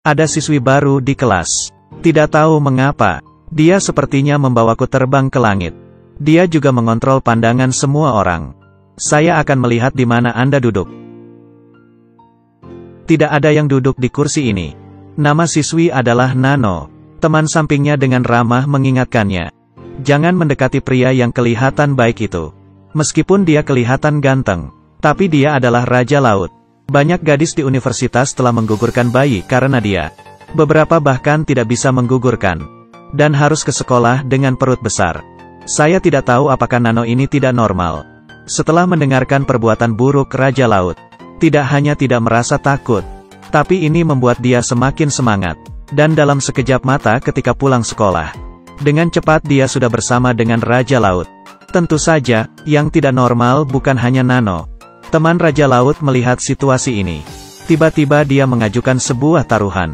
Ada siswi baru di kelas. Tidak tahu mengapa, dia sepertinya membawaku terbang ke langit. Dia juga mengontrol pandangan semua orang. Saya akan melihat di mana Anda duduk. Tidak ada yang duduk di kursi ini. Nama siswi adalah Nano. Teman sampingnya dengan ramah mengingatkannya. Jangan mendekati pria yang kelihatan baik itu. Meskipun dia kelihatan ganteng, tapi dia adalah Raja Laut. Banyak gadis di universitas telah menggugurkan bayi karena dia. Beberapa bahkan tidak bisa menggugurkan. Dan harus ke sekolah dengan perut besar. Saya tidak tahu apakah Nano ini tidak normal. Setelah mendengarkan perbuatan buruk Raja Laut, tidak hanya tidak merasa takut, tapi ini membuat dia semakin semangat. Dan dalam sekejap mata ketika pulang sekolah, dengan cepat dia sudah bersama dengan Raja Laut. Tentu saja, yang tidak normal bukan hanya Nano. Teman Raja Laut melihat situasi ini. Tiba-tiba dia mengajukan sebuah taruhan.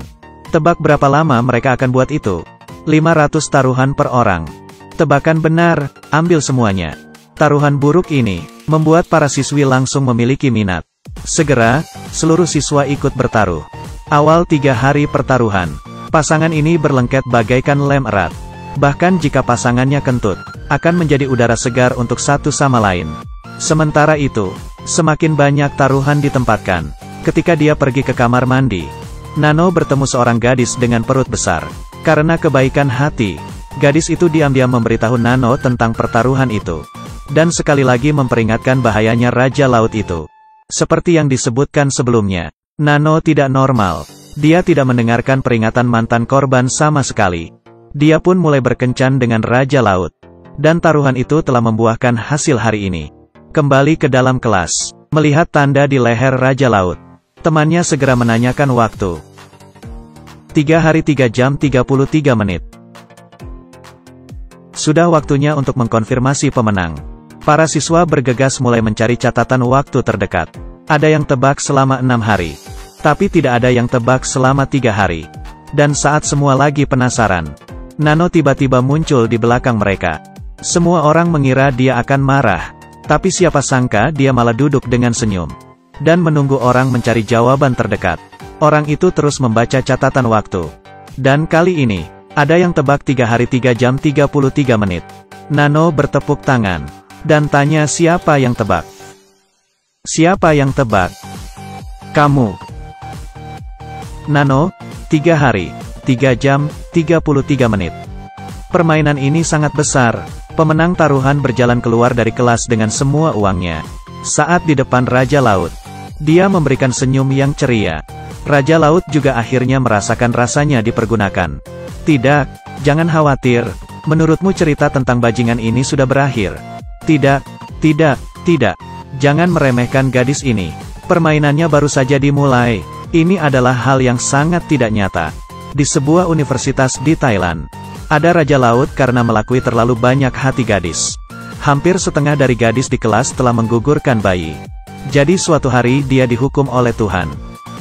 Tebak berapa lama mereka akan buat itu? 500 taruhan per orang. Tebakan benar, ambil semuanya. Taruhan buruk ini membuat para siswi langsung memiliki minat. Segera, seluruh siswa ikut bertaruh. Awal 3 hari pertaruhan, pasangan ini berlengket bagaikan lem erat. Bahkan jika pasangannya kentut, akan menjadi udara segar untuk satu sama lain. Sementara itu, semakin banyak taruhan ditempatkan. Ketika dia pergi ke kamar mandi, Nano bertemu seorang gadis dengan perut besar. Karena kebaikan hati, gadis itu diam-diam memberitahu Nano tentang pertaruhan itu. Dan sekali lagi memperingatkan bahayanya Raja Laut itu. Seperti yang disebutkan sebelumnya, Nano tidak normal. Dia tidak mendengarkan peringatan mantan korban sama sekali. Dia pun mulai berkencan dengan Raja Laut. Dan taruhan itu telah membuahkan hasil hari ini. Kembali ke dalam kelas, melihat tanda di leher Raja Laut. Temannya segera menanyakan waktu. 3 hari 3 jam 33 menit. Sudah waktunya untuk mengkonfirmasi pemenang. Para siswa bergegas mulai mencari catatan waktu terdekat. Ada yang tebak selama 6 hari. Tapi tidak ada yang tebak selama 3 hari. Dan saat semua lagi penasaran, Nano tiba-tiba muncul di belakang mereka. Semua orang mengira dia akan marah. Tapi siapa sangka dia malah duduk dengan senyum. Dan menunggu orang mencari jawaban terdekat. Orang itu terus membaca catatan waktu. Dan kali ini, ada yang tebak 3 hari 3 jam 33 menit. Nano bertepuk tangan. Dan tanya siapa yang tebak. Siapa yang tebak? Kamu. Nano, 3 hari, 3 jam, 33 menit. Permainan ini sangat besar. Pemenang taruhan berjalan keluar dari kelas dengan semua uangnya. Saat di depan Raja Laut, dia memberikan senyum yang ceria. Raja Laut juga akhirnya merasakan rasanya dipergunakan. Tidak, jangan khawatir. Menurutmu cerita tentang bajingan ini sudah berakhir? Tidak, tidak, tidak. Jangan meremehkan gadis ini. Permainannya baru saja dimulai. Ini adalah hal yang sangat tidak nyata. Di sebuah universitas di Thailand, ada Raja Laut karena melakui terlalu banyak hati gadis. Hampir setengah dari gadis di kelas telah menggugurkan bayi. Jadi suatu hari dia dihukum oleh Tuhan.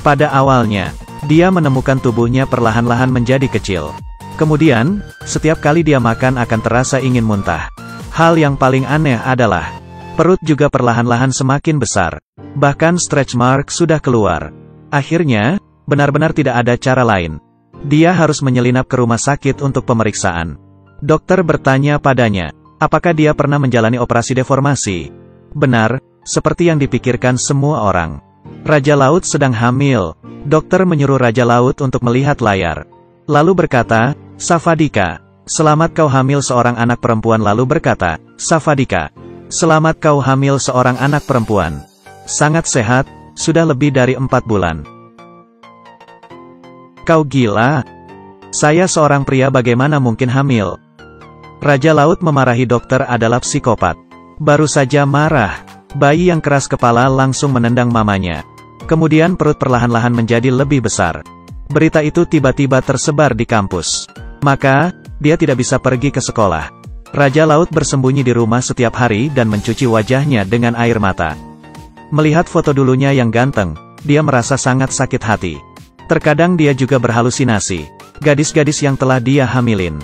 Pada awalnya, dia menemukan tubuhnya perlahan-lahan menjadi kecil. Kemudian, setiap kali dia makan akan terasa ingin muntah. Hal yang paling aneh adalah, perut juga perlahan-lahan semakin besar. Bahkan stretch mark sudah keluar. Akhirnya, benar-benar tidak ada cara lain. Dia harus menyelinap ke rumah sakit untuk pemeriksaan. Dokter bertanya padanya, apakah dia pernah menjalani operasi deformasi? Benar, seperti yang dipikirkan semua orang. Raja Laut sedang hamil. Dokter menyuruh Raja Laut untuk melihat layar. Lalu berkata, Safadika, selamat kau hamil seorang anak perempuan. Lalu berkata, Safadika, selamat kau hamil seorang anak perempuan. Sangat sehat, sudah lebih dari 4 bulan. Kau gila? Saya seorang pria bagaimana mungkin hamil? Raja Laut memarahi dokter adalah psikopat. Baru saja marah, bayi yang keras kepala langsung menendang mamanya. Kemudian perut perlahan-lahan menjadi lebih besar. Berita itu tiba-tiba tersebar di kampus. Maka, dia tidak bisa pergi ke sekolah. Raja Laut bersembunyi di rumah setiap hari dan mencuci wajahnya dengan air mata. Melihat foto dulunya yang ganteng, dia merasa sangat sakit hati. Terkadang dia juga berhalusinasi. Gadis-gadis yang telah dia hamilin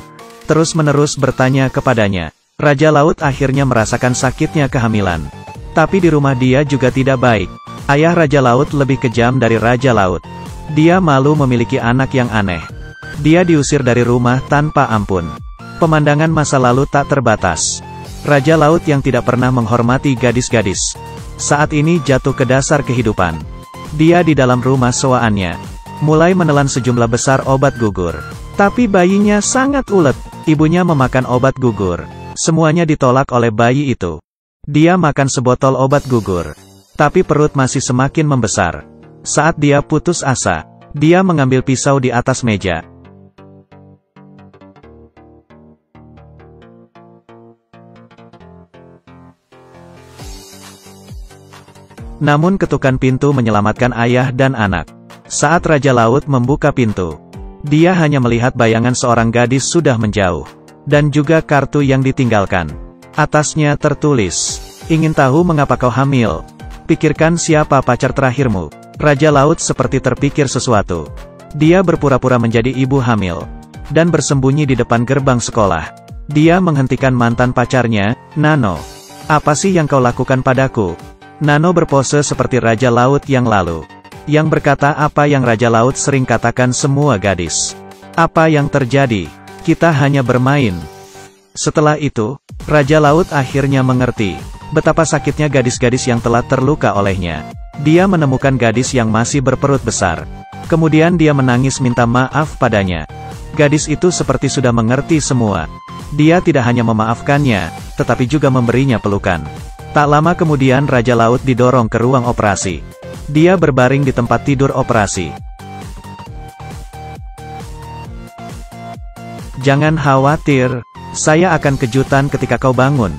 terus-menerus bertanya kepadanya. Raja Laut akhirnya merasakan sakitnya kehamilan. Tapi di rumah dia juga tidak baik. Ayah Raja Laut lebih kejam dari Raja Laut. Dia malu memiliki anak yang aneh. Dia diusir dari rumah tanpa ampun. Pemandangan masa lalu tak terbatas. Raja laut yang tidak pernah menghormati gadis-gadis, saat ini jatuh ke dasar kehidupan. Dia di dalam rumah sowaannya, mulai menelan sejumlah besar obat gugur. Tapi bayinya sangat ulet. Ibunya memakan obat gugur. Semuanya ditolak oleh bayi itu. Dia makan sebotol obat gugur, tapi perut masih semakin membesar. Saat dia putus asa, dia mengambil pisau di atas meja. Namun ketukan pintu menyelamatkan ayah dan anak. Saat Raja Laut membuka pintu, dia hanya melihat bayangan seorang gadis sudah menjauh. Dan juga kartu yang ditinggalkan. Atasnya tertulis, "Ingin tahu mengapa kau hamil? Pikirkan siapa pacar terakhirmu." Raja Laut seperti terpikir sesuatu. Dia berpura-pura menjadi ibu hamil. Dan bersembunyi di depan gerbang sekolah. Dia menghentikan mantan pacarnya, Nano. "Apa sih yang kau lakukan padaku?" Nano berpose seperti Raja Laut yang lalu. Yang berkata apa yang Raja Laut sering katakan semua gadis. "Apa yang terjadi? Kita hanya bermain." Setelah itu, Raja Laut akhirnya mengerti betapa sakitnya gadis-gadis yang telah terluka olehnya. Dia menemukan gadis yang masih berperut besar. Kemudian dia menangis minta maaf padanya. Gadis itu seperti sudah mengerti semua. Dia tidak hanya memaafkannya, tetapi juga memberinya pelukan. Tak lama kemudian Raja Laut didorong ke ruang operasi. Dia berbaring di tempat tidur operasi. "Jangan khawatir, saya akan kejutan ketika kau bangun."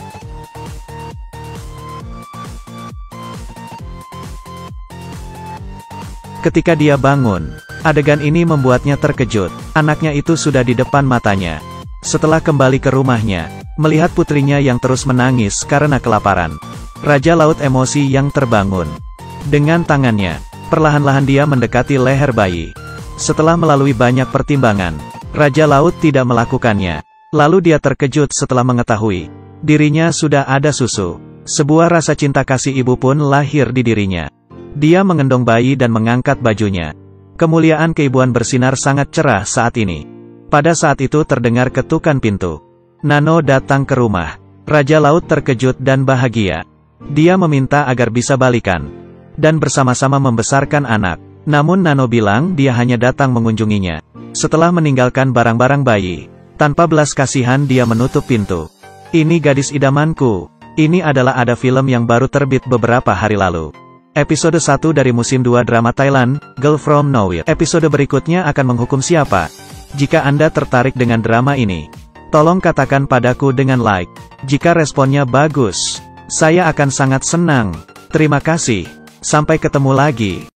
Ketika dia bangun, adegan ini membuatnya terkejut. Anaknya itu sudah di depan matanya. Setelah kembali ke rumahnya, melihat putrinya yang terus menangis karena kelaparan, Raja Laut emosi yang terbangun. Dengan tangannya, perlahan-lahan dia mendekati leher bayi. Setelah melalui banyak pertimbangan, Raja Laut tidak melakukannya. Lalu dia terkejut setelah mengetahui dirinya sudah ada susu. Sebuah rasa cinta kasih ibu pun lahir di dirinya. Dia mengendong bayi dan mengangkat bajunya. Kemuliaan keibuan bersinar sangat cerah saat ini. Pada saat itu terdengar ketukan pintu. Nano datang ke rumah. Raja Laut terkejut dan bahagia. Dia meminta agar bisa balikan dan bersama-sama membesarkan anak. Namun Nano bilang dia hanya datang mengunjunginya. Setelah meninggalkan barang-barang bayi, tanpa belas kasihan dia menutup pintu. "Ini gadis idamanku." Ini adalah ada film yang baru terbit beberapa hari lalu. Episode 1 dari musim 2 drama Thailand, Girl From Nowhere. Episode berikutnya akan menghukum siapa? Jika Anda tertarik dengan drama ini, tolong katakan padaku dengan like. Jika responnya bagus, saya akan sangat senang. Terima kasih. Sampai ketemu lagi.